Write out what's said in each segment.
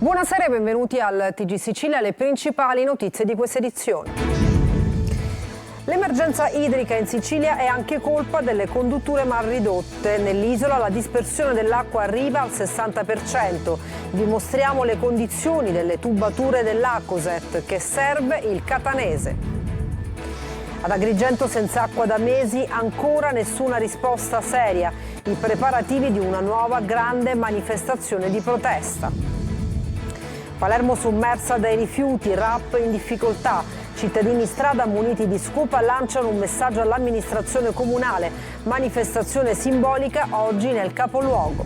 Buonasera e benvenuti al TG Sicilia, le principali notizie di questa edizione. L'emergenza idrica in Sicilia è anche colpa delle condutture mal ridotte. Nell'isola la dispersione dell'acqua arriva al 60%. Vi mostriamo le condizioni delle tubature dell'Acoset che serve il catanese. Ad Agrigento senza acqua da mesi, ancora nessuna risposta seria. I preparativi di una nuova grande manifestazione di protesta. Palermo sommersa dai rifiuti, RAP in difficoltà. Cittadini strada muniti di scopa lanciano un messaggio all'amministrazione comunale. Manifestazione simbolica oggi nel capoluogo.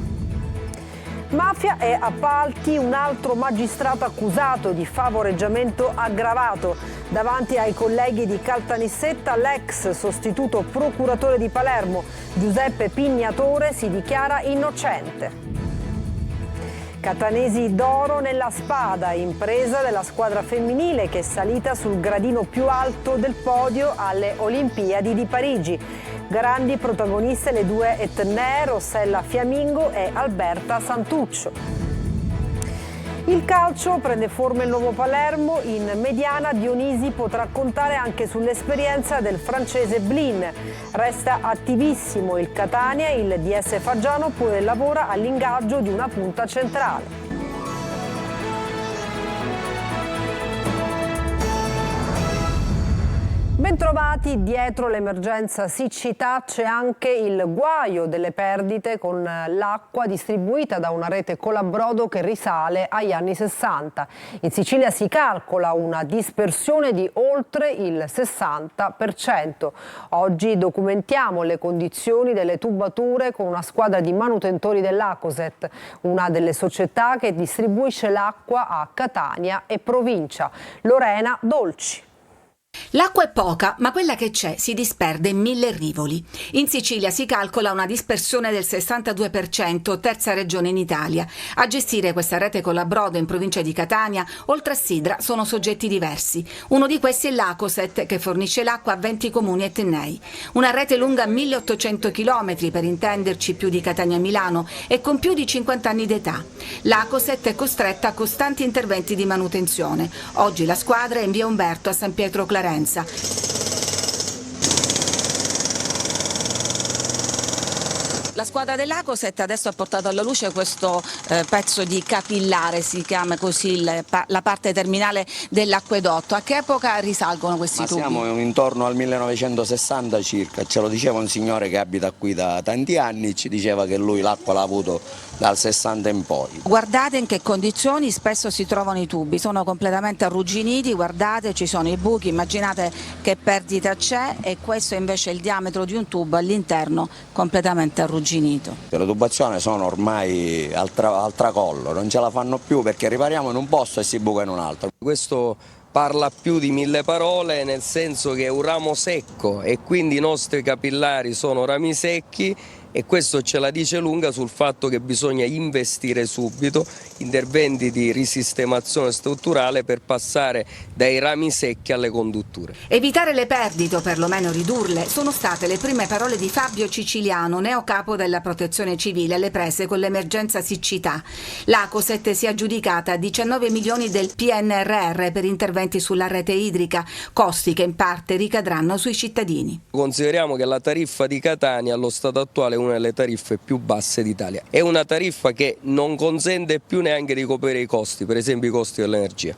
Mafia e appalti, un altro magistrato accusato di favoreggiamento aggravato. Davanti ai colleghi di Caltanissetta, l'ex sostituto procuratore di Palermo, Giuseppe Pignatore, si dichiara innocente. Catanesi d'oro nella spada, impresa della squadra femminile che è salita sul gradino più alto del podio alle Olimpiadi di Parigi. Grandi protagoniste le due etnee, Rossella Fiamingo e Alberta Santuccio. Il calcio prende forma il nuovo Palermo, in mediana Dionisi potrà contare anche sull'esperienza del francese Blin. Resta attivissimo il Catania, il DS Faggiano pure lavora all'ingaggio di una punta centrale. Bentrovati, dietro l'emergenza siccità c'è anche il guaio delle perdite con l'acqua distribuita da una rete colabrodo che risale agli anni 60. In Sicilia si calcola una dispersione di oltre il 60%. Oggi documentiamo le condizioni delle tubature con una squadra di manutentori dell'Acoset, una delle società che distribuisce l'acqua a Catania e provincia. Lorena Dolci. L'acqua è poca, ma quella che c'è si disperde in 1000 rivoli. In Sicilia si calcola una dispersione del 62%, terza regione in Italia. A gestire questa rete colabrodo in provincia di Catania, oltre a Sidra, sono soggetti diversi. Uno di questi è l'Acoset, che fornisce l'acqua a 20 comuni etnei. Una rete lunga 1800 km, per intenderci più di Catania e Milano, e con più di 50 anni d'età. L'Acoset è costretta a costanti interventi di manutenzione. Oggi la squadra è in via Umberto a San Pietro Clarenza. La squadra dell'Acoset adesso ha portato alla luce questo pezzo di capillare, si chiama così la parte terminale dell'acquedotto. A che epoca risalgono questi tubi? Siamo intorno al 1960 circa, ce lo diceva un signore che abita qui da tanti anni, ci diceva che lui l'acqua l'ha avuto dal 60 in poi. Guardate in che condizioni spesso si trovano i tubi, sono completamente arrugginiti, guardate, ci sono i buchi, immaginate che perdita c'è, e questo è invece il diametro di un tubo all'interno completamente arrugginito. Le tubazioni sono ormai al tracollo, non ce la fanno più perché ripariamo in un posto e si buca in un altro. Questo parla più di 1000 parole, nel senso che è un ramo secco e quindi i nostri capillari sono rami secchi, e questo ce la dice lunga sul fatto che bisogna investire subito interventi di risistemazione strutturale per passare dai rami secchi alle condutture. Evitare le perdite o perlomeno ridurle sono state le prime parole di Fabio Ciciliano, neocapo della Protezione Civile alle prese con l'emergenza siccità. L'Acoset si è aggiudicata 19 milioni del PNRR per interventi sulla rete idrica, costi che in parte ricadranno sui cittadini. Consideriamo che la tariffa di Catania allo stato attuale è una delle tariffe più basse d'Italia. È una tariffa che non consente più neanche di coprire i costi, per esempio i costi dell'energia.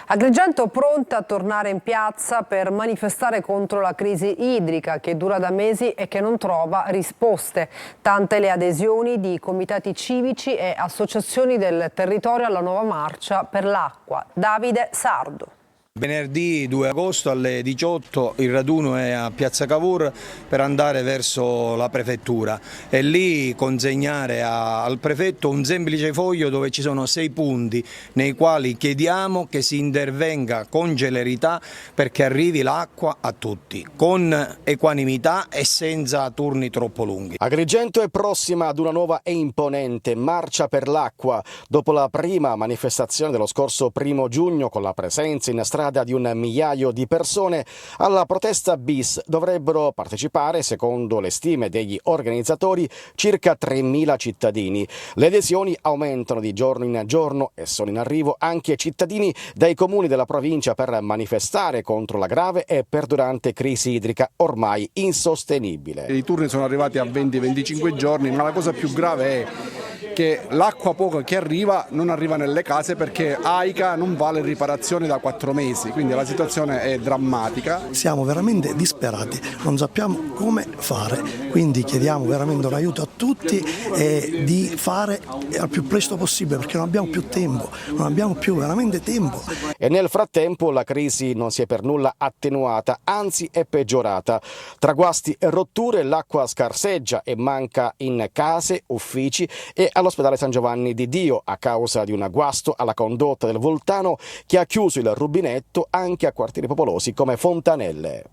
Agrigento pronta a tornare in piazza per manifestare contro la crisi idrica che dura da mesi e che non trova risposte. Tante le adesioni di comitati civici e associazioni del territorio alla nuova marcia per l'acqua. Davide Sardo. Venerdì 2 agosto alle 18 il raduno è a Piazza Cavour per andare verso la prefettura e lì consegnare al prefetto un semplice foglio dove ci sono 6 punti nei quali chiediamo che si intervenga con celerità perché arrivi l'acqua a tutti, con equanimità e senza turni troppo lunghi. Agrigento è prossima ad una nuova e imponente marcia per l'acqua. Dopo la prima manifestazione dello scorso 1 giugno con la presenza in strada strada di 1 migliaio di persone. Alla protesta bis dovrebbero partecipare, secondo le stime degli organizzatori, circa 3.000 cittadini. Le adesioni aumentano di giorno in giorno e sono in arrivo anche cittadini dai comuni della provincia per manifestare contro la grave e perdurante crisi idrica ormai insostenibile. I turni sono arrivati a 20-25 giorni, ma la cosa più grave è che l'acqua poca che arriva non arriva nelle case perché AICA non vale riparazione da 4 mesi, quindi la situazione è drammatica. Siamo veramente disperati, non sappiamo come fare, quindi chiediamo veramente un aiuto a tutti e di fare al più presto possibile perché non abbiamo più tempo, non abbiamo più veramente tempo. E nel frattempo la crisi non si è per nulla attenuata, anzi è peggiorata. Tra guasti e rotture l'acqua scarseggia e manca in case, uffici e all'ospedale San Giovanni di Dio a causa di un guasto alla condotta del Voltano che ha chiuso il rubinetto anche a quartieri popolosi come Fontanelle.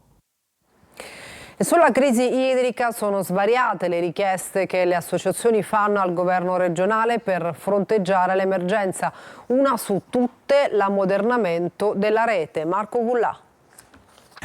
E sulla crisi idrica sono svariate le richieste che le associazioni fanno al governo regionale per fronteggiare l'emergenza. Una su tutte, l'ammodernamento della rete. Marco Gullà.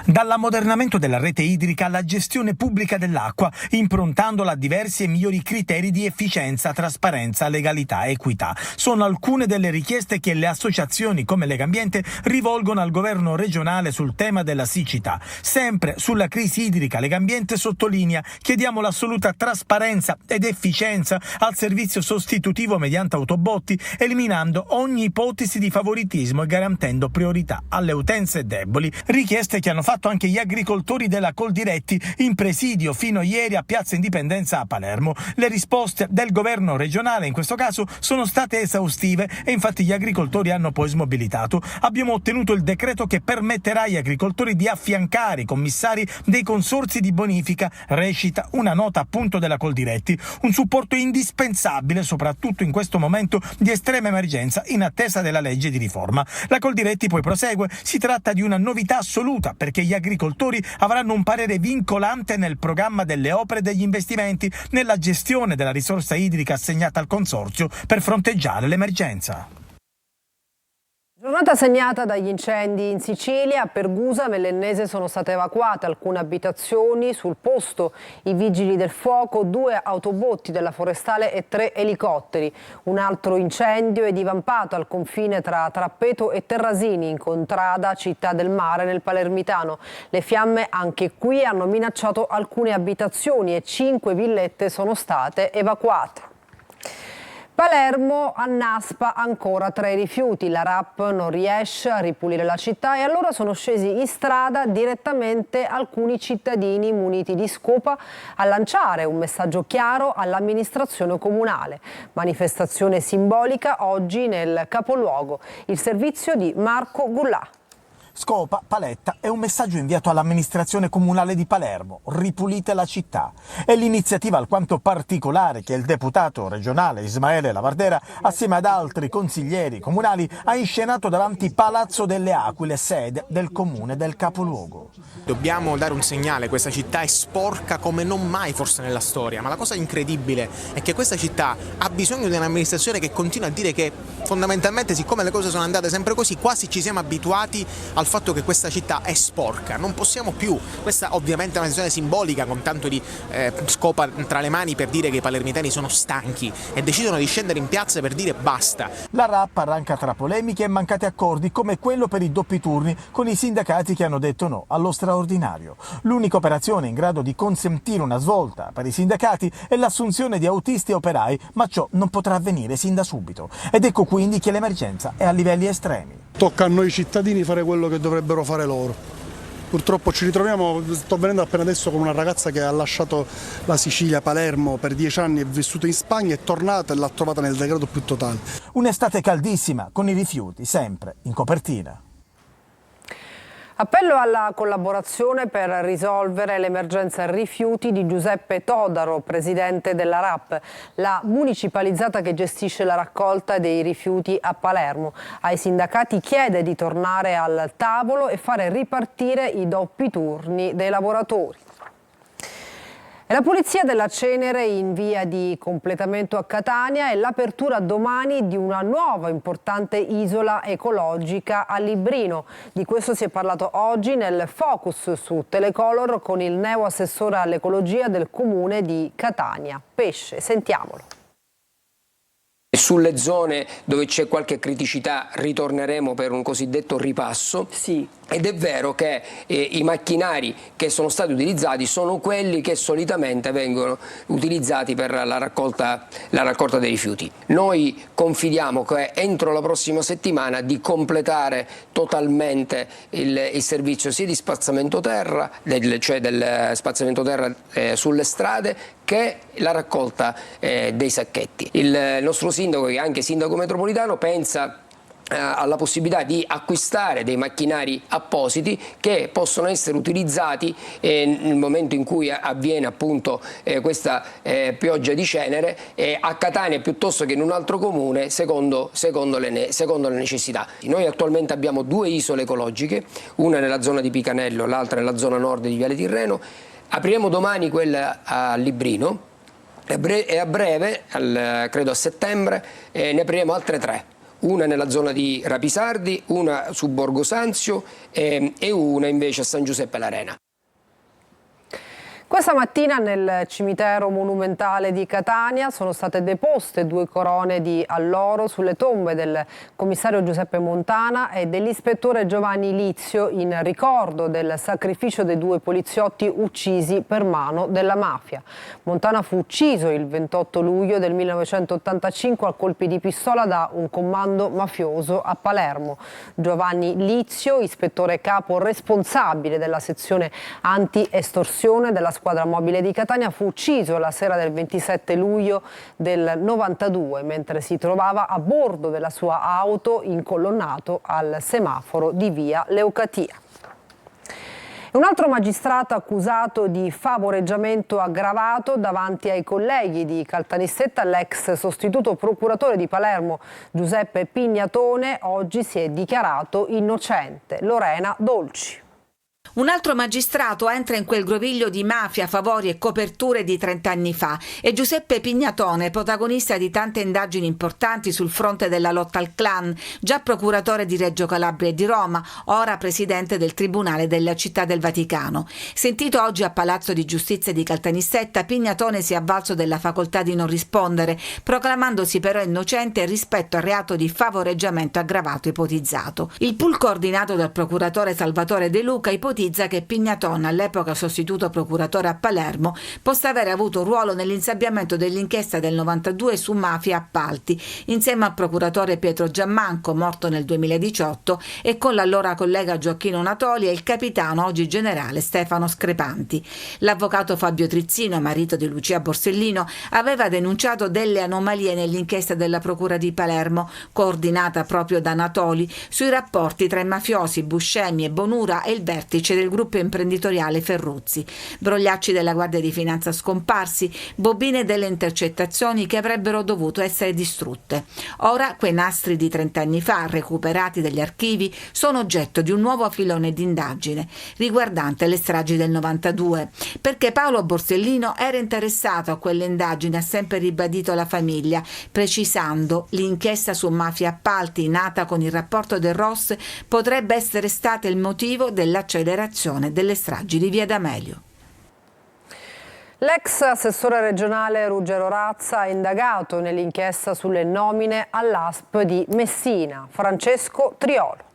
Dall'ammodernamento della rete idrica alla gestione pubblica dell'acqua, improntandola a diversi e migliori criteri di efficienza, trasparenza, legalità e equità. Sono alcune delle richieste che le associazioni come Legambiente rivolgono al governo regionale sul tema della siccità. Sempre sulla crisi idrica, Legambiente sottolinea: chiediamo l'assoluta trasparenza ed efficienza al servizio sostitutivo mediante autobotti, eliminando ogni ipotesi di favoritismo e garantendo priorità alle utenze deboli. Richieste che hanno fatto anche gli agricoltori della Coldiretti in presidio fino a ieri a Piazza Indipendenza a Palermo. Le risposte del governo regionale in questo caso sono state esaustive e infatti gli agricoltori hanno poi smobilitato. Abbiamo ottenuto il decreto che permetterà agli agricoltori di affiancare i commissari dei consorzi di bonifica, recita una nota appunto della Coldiretti, un supporto indispensabile soprattutto in questo momento di estrema emergenza in attesa della legge di riforma. La Coldiretti poi prosegue: si tratta di una novità assoluta perché gli agricoltori avranno un parere vincolante nel programma delle opere e degli investimenti nella gestione della risorsa idrica assegnata al consorzio per fronteggiare l'emergenza. Giornata segnata dagli incendi in Sicilia. A Pergusa, Vellennese, sono state evacuate alcune abitazioni. Sul posto i vigili del fuoco, 2 autobotti della Forestale e 3 elicotteri. Un altro incendio è divampato al confine tra Trappeto e Terrasini, in contrada Città del Mare nel Palermitano. Le fiamme anche qui hanno minacciato alcune abitazioni e 5 villette sono state evacuate. Palermo annaspa ancora tra i rifiuti, la RAP non riesce a ripulire la città e allora sono scesi in strada direttamente alcuni cittadini muniti di scopa a lanciare un messaggio chiaro all'amministrazione comunale. Manifestazione simbolica oggi nel capoluogo. Il servizio di Marco Gullà. Scopa, paletta è un messaggio inviato all'amministrazione comunale di Palermo: ripulite la città. È l'iniziativa alquanto particolare che il deputato regionale Ismaele Lavardera, assieme ad altri consiglieri comunali, ha inscenato davanti Palazzo delle Aquile, sede del comune del capoluogo. Dobbiamo dare un segnale: questa città è sporca come non mai forse nella storia, ma la cosa incredibile è che questa città ha bisogno di un'amministrazione che continua a dire che fondamentalmente, siccome le cose sono andate sempre così, quasi ci siamo abituati al fatto che questa città è sporca, non possiamo più. Questa ovviamente è una decisione simbolica con tanto di scopa tra le mani per dire che i palermitani sono stanchi e decidono di scendere in piazza per dire basta. La RAP arranca tra polemiche e mancati accordi come quello per i doppi turni con i sindacati che hanno detto no allo straordinario. L'unica operazione in grado di consentire una svolta per i sindacati è l'assunzione di autisti e operai, ma ciò non potrà avvenire sin da subito. Ed ecco quindi che l'emergenza è a livelli estremi. Tocca a noi cittadini fare quello che dovrebbero fare loro. Purtroppo ci ritroviamo, sto venendo appena adesso con una ragazza che ha lasciato la Sicilia, Palermo, per 10 anni, è vissuta in Spagna, è tornata e l'ha trovata nel degrado più totale. Un'estate caldissima, con i rifiuti sempre in copertina. Appello alla collaborazione per risolvere l'emergenza rifiuti di Giuseppe Todaro, presidente della RAP, la municipalizzata che gestisce la raccolta dei rifiuti a Palermo. Ai sindacati chiede di tornare al tavolo e fare ripartire i doppi turni dei lavoratori. E la pulizia della cenere in via di completamento a Catania e l'apertura domani di una nuova importante isola ecologica a Librino. Di questo si è parlato oggi nel Focus su Telecolor con il neoassessore all'ecologia del comune di Catania, Pesce. Sentiamolo. Sulle zone dove c'è qualche criticità ritorneremo per un cosiddetto ripasso. Sì. Ed è vero che i macchinari che sono stati utilizzati sono quelli che solitamente vengono utilizzati per la raccolta dei rifiuti. Noi confidiamo che entro la prossima settimana di completare totalmente il servizio sia di spazzamento terra, cioè del spazzamento terra sulle strade, che la raccolta dei sacchetti. Il nostro sindaco, che è anche sindaco metropolitano, pensa alla possibilità di acquistare dei macchinari appositi che possono essere utilizzati nel momento in cui avviene appunto questa pioggia di cenere a Catania piuttosto che in un altro comune secondo le necessità. Noi attualmente abbiamo 2 isole ecologiche, una nella zona di Picanello, l'altra nella zona nord di Viale Tirreno. Apriremo domani quella a Librino e a breve, credo a settembre, ne apriremo altre 3. Una nella zona di Rapisardi, una su Borgo Sanzio e una invece a San Giuseppe l'Arena. Questa mattina nel cimitero monumentale di Catania sono state deposte 2 corone di alloro sulle tombe del commissario Giuseppe Montana e dell'ispettore Giovanni Lizio in ricordo del sacrificio dei 2 poliziotti uccisi per mano della mafia. Montana fu ucciso il 28 luglio del 1985 a colpi di pistola da un comando mafioso a Palermo. Giovanni Lizio, ispettore capo responsabile della sezione anti-estorsione della squadra mobile di Catania, fu ucciso la sera del 27 luglio del 92 mentre si trovava a bordo della sua auto incolonnato al semaforo di via Leucatia. Un altro magistrato accusato di favoreggiamento aggravato davanti ai colleghi di Caltanissetta, l'ex sostituto procuratore di Palermo Giuseppe Pignatone, oggi si è dichiarato innocente. Lorena Dolci. Un altro magistrato entra in quel groviglio di mafia, favori e coperture di 30 anni fa. È Giuseppe Pignatone, protagonista di tante indagini importanti sul fronte della lotta al clan, già procuratore di Reggio Calabria e di Roma, ora presidente del Tribunale della Città del Vaticano. Sentito oggi a Palazzo di Giustizia di Caltanissetta, Pignatone si è avvalso della facoltà di non rispondere, proclamandosi però innocente rispetto al reato di favoreggiamento aggravato ipotizzato. Il pool coordinato dal procuratore Salvatore De Luca ipotizza che Pignatone, all'epoca sostituto procuratore a Palermo, possa avere avuto ruolo nell'insabbiamento dell'inchiesta del 92 su mafia e appalti, insieme al procuratore Pietro Giammanco, morto nel 2018, e con l'allora collega Gioacchino Natoli e il capitano, oggi generale, Stefano Screpanti. L'avvocato Fabio Trizzino, marito di Lucia Borsellino, aveva denunciato delle anomalie nell'inchiesta della procura di Palermo, coordinata proprio da Natoli, sui rapporti tra i mafiosi Buscemi e Bonura e il vertice del gruppo imprenditoriale Ferruzzi, brogliacci della Guardia di Finanza scomparsi, bobine delle intercettazioni che avrebbero dovuto essere distrutte. Ora quei nastri di 30 anni fa, recuperati dagli archivi, sono oggetto di un nuovo filone d'indagine riguardante le stragi del 92, perché Paolo Borsellino era interessato a quelle indagini, ha sempre ribadito la famiglia, precisando: l'inchiesta su mafia e appalti nata con il rapporto del Ross potrebbe essere stata il motivo dell'accelerazione delle stragi di Via D'Amelio. L'ex assessore regionale Ruggero Razza è indagato nell'inchiesta sulle nomine all'ASP di Messina. Francesco Triolo.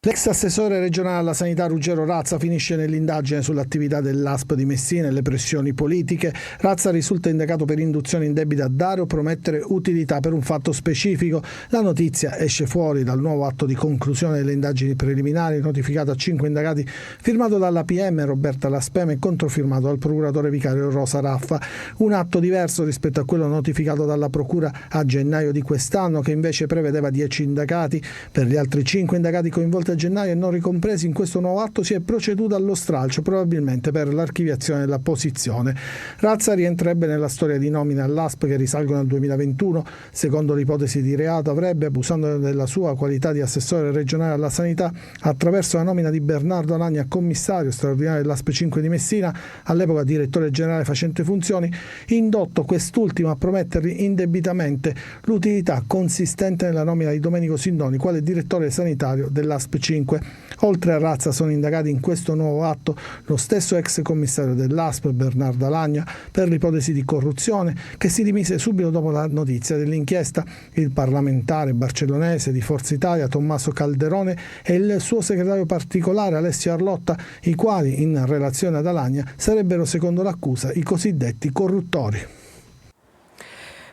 L'ex assessore regionale alla sanità Ruggero Razza finisce nell'indagine sull'attività dell'ASP di Messina e le pressioni politiche. Razza risulta indagato per induzione indebita a dare o promettere utilità per un fatto specifico. La notizia esce fuori dal nuovo atto di conclusione delle indagini preliminari notificato a 5 indagati, firmato dalla PM Roberta Laspema e controfirmato dal procuratore vicario Rosa Raffa. Un atto diverso rispetto a quello notificato dalla procura a gennaio di quest'anno, che invece prevedeva 10 indagati. Per gli altri 5 indagati coinvolti a gennaio e non ricompresi in questo nuovo atto, si è proceduto allo stralcio, probabilmente per l'archiviazione della posizione. Razza rientrerebbe nella storia di nomine all'ASP che risalgono al 2021. Secondo l'ipotesi di reato avrebbe, abusando della sua qualità di assessore regionale alla sanità, attraverso la nomina di Bernardo Alagna commissario straordinario dell'ASP 5 di Messina, all'epoca direttore generale facente funzioni, indotto quest'ultimo a promettergli indebitamente l'utilità consistente nella nomina di Domenico Sindoni quale direttore sanitario dell'ASP 5. Oltre a Razza sono indagati in questo nuovo atto lo stesso ex commissario dell'ASP Bernardo Alagna per l'ipotesi di corruzione, che si dimise subito dopo la notizia dell'inchiesta, il parlamentare barcellonese di Forza Italia Tommaso Calderone e il suo segretario particolare Alessio Arlotta, i quali in relazione ad Alagna sarebbero, secondo l'accusa, i cosiddetti corruttori.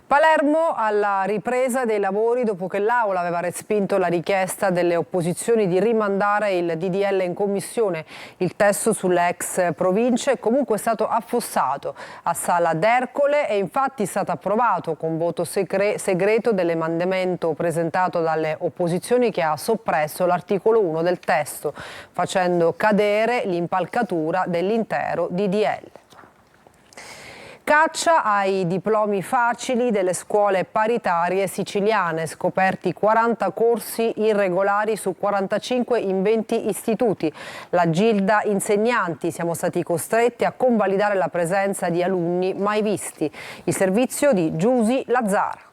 Palermo alla ripresa dei lavori dopo che l'Aula aveva respinto la richiesta delle opposizioni di rimandare il DDL in commissione. Il testo sulle ex province è comunque stato affossato a Sala d'Ercole e infatti è stato approvato con voto segreto dell'emendamento presentato dalle opposizioni che ha soppresso l'articolo 1 del testo, facendo cadere l'impalcatura dell'intero DDL. Caccia ai diplomi facili delle scuole paritarie siciliane, scoperti 40 corsi irregolari su 45 in 20 istituti. La Gilda Insegnanti siamo stati costretti a convalidare la presenza di alunni mai visti. Il servizio di Giusi Lazzara.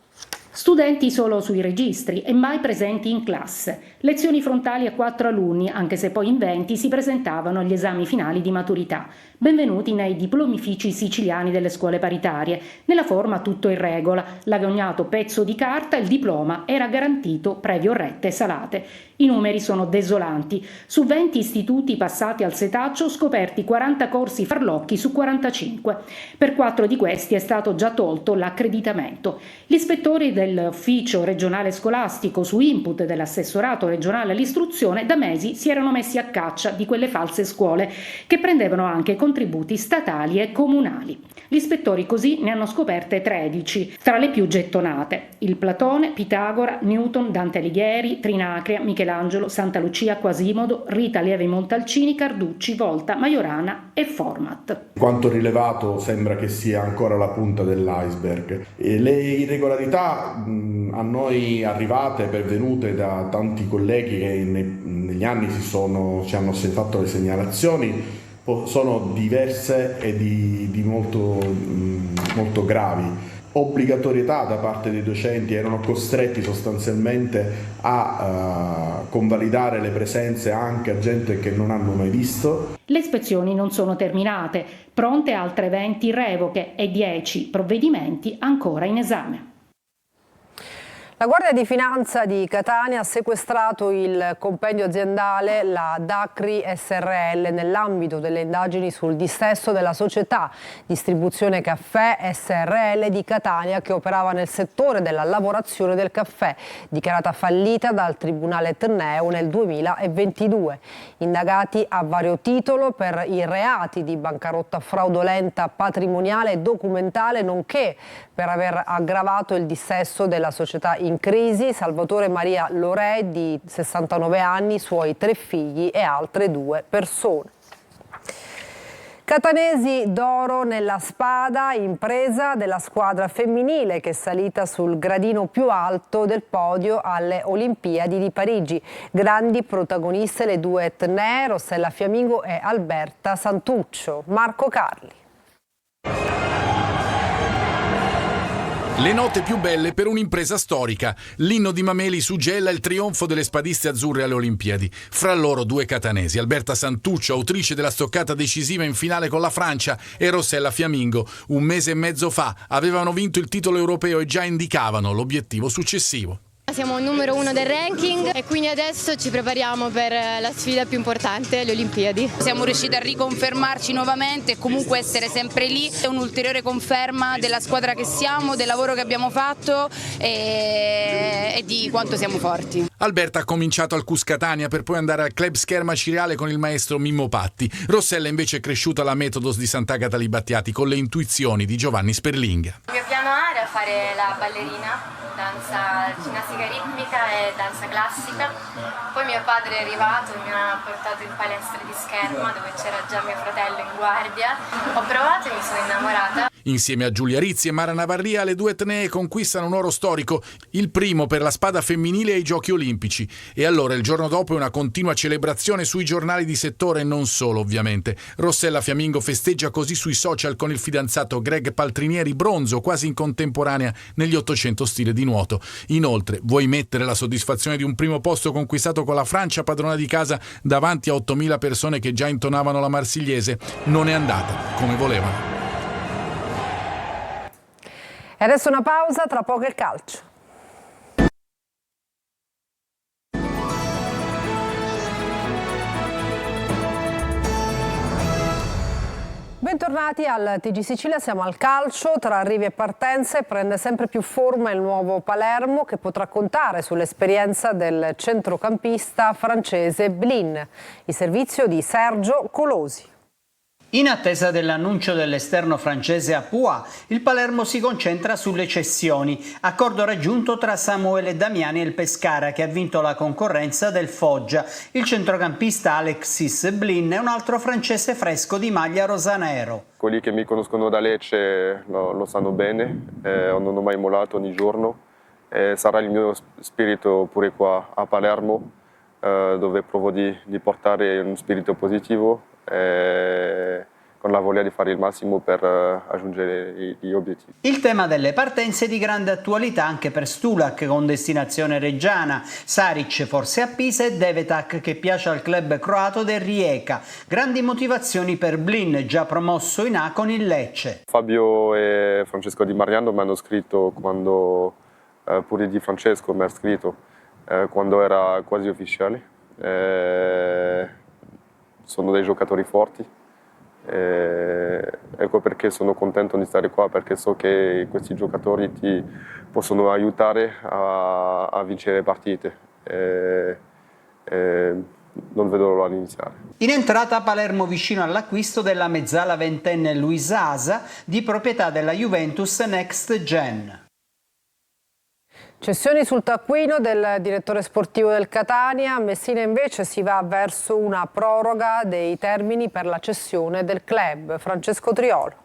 Studenti solo sui registri e mai presenti in classe. Lezioni frontali a 4 alunni, anche se poi in 20 si presentavano agli esami finali di maturità. Benvenuti nei diplomifici siciliani delle scuole paritarie. Nella forma tutto in regola. L'agognato pezzo di carta, il diploma, era garantito previo rette salate. I numeri sono desolanti. Su 20 istituti passati al setaccio, scoperti 40 corsi farlocchi su 45. Per 4 di questi è stato già tolto l'accreditamento. Gli ispettori dell'ufficio regionale scolastico, su input dell'assessorato regionale all'istruzione, da mesi si erano messi a caccia di quelle false scuole che prendevano anche contributi statali e comunali. Gli ispettori così ne hanno scoperte 13, tra le più gettonate: il Platone, Pitagora, Newton, Dante Alighieri, Trinacria, Michelangelo, Santa Lucia, Quasimodo, Rita Levi Montalcini, Carducci, Volta, Majorana e Format. Quanto rilevato sembra che sia ancora la punta dell'iceberg. Le irregolarità a noi arrivate, pervenute da tanti colleghi che negli anni ci hanno fatto le segnalazioni, sono diverse e di molto gravi. Obbligatorietà da parte dei docenti, erano costretti sostanzialmente a convalidare le presenze anche a gente che non hanno mai visto. Le ispezioni non sono terminate, pronte altre 20 revoche e 10 provvedimenti ancora in esame. La Guardia di Finanza di Catania ha sequestrato il compendio aziendale, la Dacri SRL, nell'ambito delle indagini sul dissesto della società Distribuzione Caffè SRL di Catania, che operava nel settore della lavorazione del caffè, dichiarata fallita dal Tribunale Tenneo nel 2022. Indagati a vario titolo per i reati di bancarotta fraudolenta patrimoniale e documentale, nonché per aver aggravato il dissesto della società in crisi, Salvatore Maria Lorè, di 69 anni, suoi 3 figli e altre 2 persone. Catanesi d'oro nella spada, impresa della squadra femminile che è salita sul gradino più alto del podio alle Olimpiadi di Parigi. Grandi protagoniste le 2 etnee, Rossella Fiamingo e Alberta Santuccio. Marco Carli. Le note più belle per un'impresa storica. L'inno di Mameli suggella il trionfo delle spadiste azzurre alle Olimpiadi. Fra loro 2 catanesi, Alberta Santuccio, autrice della stoccata decisiva in finale con la Francia, e Rossella Fiamingo. 1 mese e mezzo fa avevano vinto il titolo europeo e già indicavano l'obiettivo successivo. Siamo numero 1 del ranking e quindi adesso ci prepariamo per la sfida più importante, le Olimpiadi. Siamo riusciti a riconfermarci nuovamente e comunque essere sempre lì. È un'ulteriore conferma della squadra che siamo, del lavoro che abbiamo fatto e di quanto siamo forti. Alberta ha cominciato al Cus Catania per poi andare al Club Scherma Cireale con il maestro Mimmo Patti. Rossella invece è cresciuta alla Metodos di Sant'Agata Libattiati con le intuizioni di Giovanni Sperlinga. Il mio piano A era fare la ballerina danza ginnastica ritmica e danza classica. Poi mio padre è arrivato e mi ha portato in palestra di scherma dove c'era già mio fratello in guardia. Ho provato e mi sono innamorata. Insieme a Giulia Rizzi e Mara Navarria, le due etnee conquistano un oro storico, il primo per la spada femminile ai Giochi Olimpici. E allora il giorno dopo è una continua celebrazione sui giornali di settore e non solo, ovviamente. Rossella Fiammingo festeggia così sui social con il fidanzato Greg Paltrinieri bronzo quasi in contemporanea negli 800 stile di nuoto. Inoltre, vuoi mettere la soddisfazione di un primo posto conquistato con la Francia padrona di casa davanti a 8.000 persone che già intonavano la marsigliese? Non è andata come volevano. E adesso una pausa, tra poco il calcio. Bentornati al TG Sicilia, siamo al calcio, tra arrivi e partenze prende sempre più forma il nuovo Palermo che potrà contare sull'esperienza del centrocampista francese Blin, il servizio di Sergio Colosi. In attesa dell'annuncio dell'esterno francese a Pau, il Palermo si concentra sulle cessioni. Accordo raggiunto tra Samuele Damiani e il Pescara che ha vinto la concorrenza del Foggia. Il centrocampista Alexis Blin è un altro francese fresco di maglia rosanero. Quelli che mi conoscono da Lecce lo sanno bene, non ho mai mollato ogni giorno. Sarà il mio spirito pure qua a Palermo, dove provo di portare un spirito positivo. Con la voglia di fare il massimo per raggiungere gli obiettivi. Il tema delle partenze è di grande attualità anche per Stulac con destinazione reggiana, Saric forse a Pisa e Devetak che piace al club croato del Rijeka. Grandi motivazioni per Blin, già promosso in A con il Lecce. Fabio e Francesco Di Mariano mi hanno scritto quando, pure Di Francesco mi ha scritto quando era quasi ufficiale. Sono dei giocatori forti, ecco perché sono contento di stare qua, perché so che questi giocatori ti possono aiutare a vincere partite. Non vedo l'ora di iniziare. In entrata Palermo vicino all'acquisto della mezzala ventenne Luisa Asa di proprietà della Juventus Next Gen. Cessioni sul taccuino del direttore sportivo del Catania, Messina invece si va verso una proroga dei termini per la cessione del club. Francesco Triolo.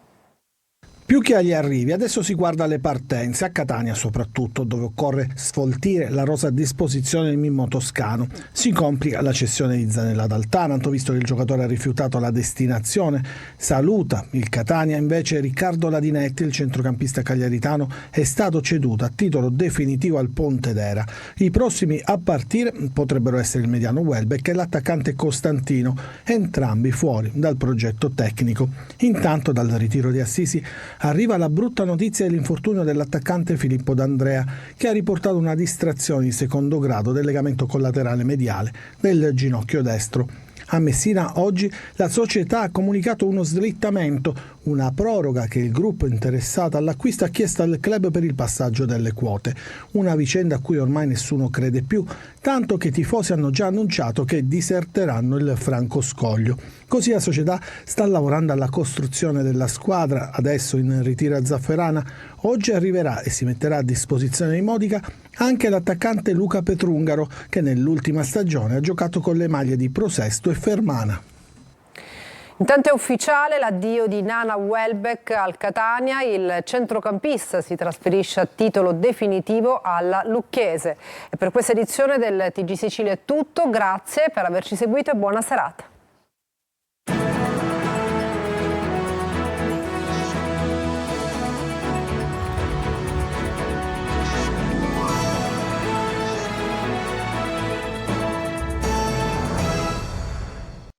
Più che agli arrivi, adesso si guarda alle partenze, a Catania soprattutto, dove occorre sfoltire la rosa a disposizione del Mimmo Toscano. Si complica la cessione di Zanella dal Taranto, visto che il giocatore ha rifiutato la destinazione. Saluta il Catania invece Riccardo Ladinetti, il centrocampista cagliaritano, è stato ceduto a titolo definitivo al Pontedera. I prossimi a partire potrebbero essere il mediano Welbeck e l'attaccante Costantino, entrambi fuori dal progetto tecnico. Intanto dal ritiro di Assisi arriva la brutta notizia dell'infortunio dell'attaccante Filippo D'Andrea, che ha riportato una distrazione di secondo grado del legamento collaterale mediale del ginocchio destro. A Messina oggi la società ha comunicato uno slittamento, una proroga che il gruppo interessato all'acquisto ha chiesto al club per il passaggio delle quote. Una vicenda a cui ormai nessuno crede più, tanto che i tifosi hanno già annunciato che diserteranno il Franco Scoglio. Così la società sta lavorando alla costruzione della squadra, adesso in ritiro a Zafferana. Oggi arriverà e si metterà a disposizione di Modica anche l'attaccante Luca Petrungaro, che nell'ultima stagione ha giocato con le maglie di Prosesto e Fermana. Intanto è ufficiale l'addio di Nana Welbeck al Catania, il centrocampista si trasferisce a titolo definitivo alla Lucchese. E per questa edizione del TG Sicilia è tutto, grazie per averci seguito e buona serata.